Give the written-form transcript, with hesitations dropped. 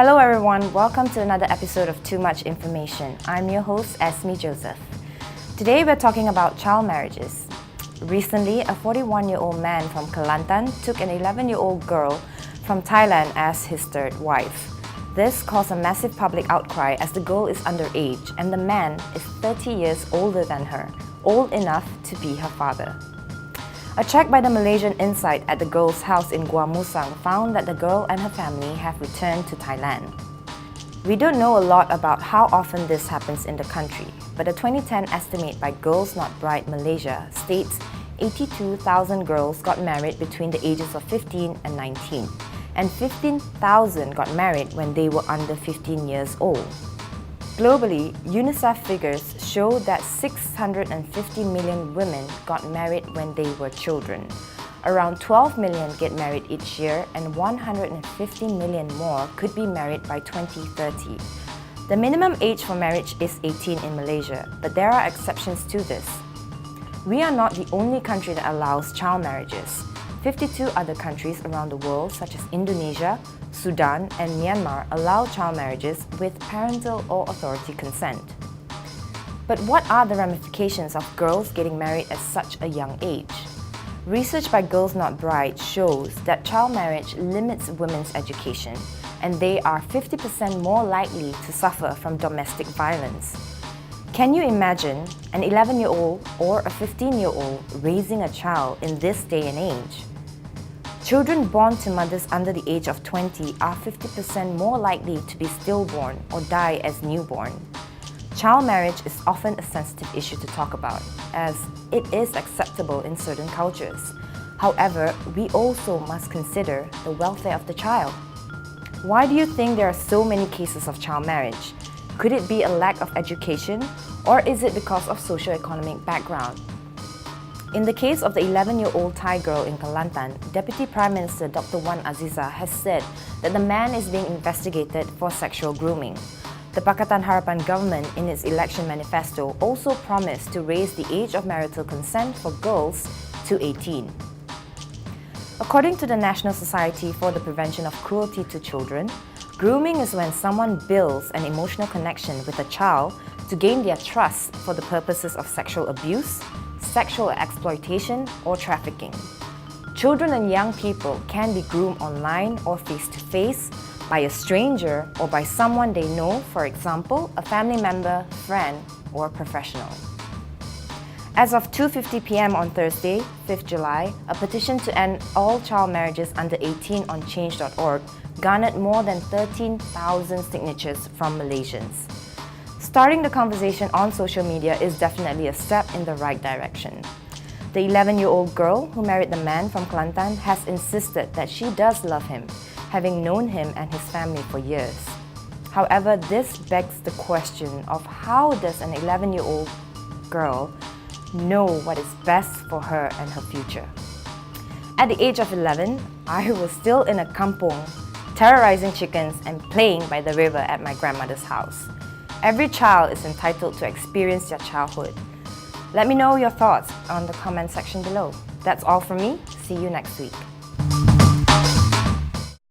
Hello everyone, welcome to another episode of Too Much Information. I'm your host, Esmee Joseph. Today we're talking about child marriages. Recently, a 41-year-old man from Kelantan took an 11-year-old girl from Thailand as his third wife. This caused a massive public outcry as the girl is underage and the man is 30 years older than her, old enough to be her father. A check by the Malaysian Insight at the girl's house in Gua Musang found that the girl and her family have returned to Thailand. We don't know a lot about how often this happens in the country, but a 2010 estimate by Girls Not Bride Malaysia states 82,000 girls got married between the ages of 15 and 19, and 15,000 got married when they were under 15 years old. Globally, UNICEF figures show that 650 million women got married when they were children. Around 12 million get married each year, and 150 million more could be married by 2030. The minimum age for marriage is 18 in Malaysia, but there are exceptions to this. We are not the only country that allows child marriages. 52 other countries around the world, such as Indonesia, Sudan, and Myanmar, allow child marriages with parental or authority consent. But what are the ramifications of girls getting married at such a young age? Research by Girls Not Bride shows that child marriage limits women's education, and they are 50% more likely to suffer from domestic violence. Can you imagine an 11-year-old or a 15-year-old raising a child in this day and age? Children born to mothers under the age of 20 are 50% more likely to be stillborn or die as newborn. Child marriage is often a sensitive issue to talk about, as it is acceptable in certain cultures. However, we also must consider the welfare of the child. Why do you think there are so many cases of child marriage? Could it be a lack of education, or is it because of socio-economic background? In the case of the 11-year-old Thai girl in Kelantan, Deputy Prime Minister Dr. Wan Azizah has said that the man is being investigated for sexual grooming. The Pakatan Harapan government, in its election manifesto, also promised to raise the age of marital consent for girls to 18. According to the National Society for the Prevention of Cruelty to Children, grooming is when someone builds an emotional connection with a child to gain their trust for the purposes of sexual abuse, sexual exploitation, or trafficking. Children and young people can be groomed online or face-to-face by a stranger or by someone they know, for example, a family member, friend, or professional. As of 2:50 p.m. on Thursday, 5th July, a petition to end all child marriages under 18 on change.org garnered more than 13,000 signatures from Malaysians. Starting the conversation on social media is definitely a step in the right direction. The 11-year-old girl who married the man from Kelantan has insisted that she does love him, having known him and his family for years. However, this begs the question of how does an 11-year-old girl know what is best for her and her future? At the age of 11, I was still in a kampong, terrorizing chickens and playing by the river at my grandmother's house. Every child is entitled to experience their childhood. Let me know your thoughts on the comment section below. That's all from me. See you next week.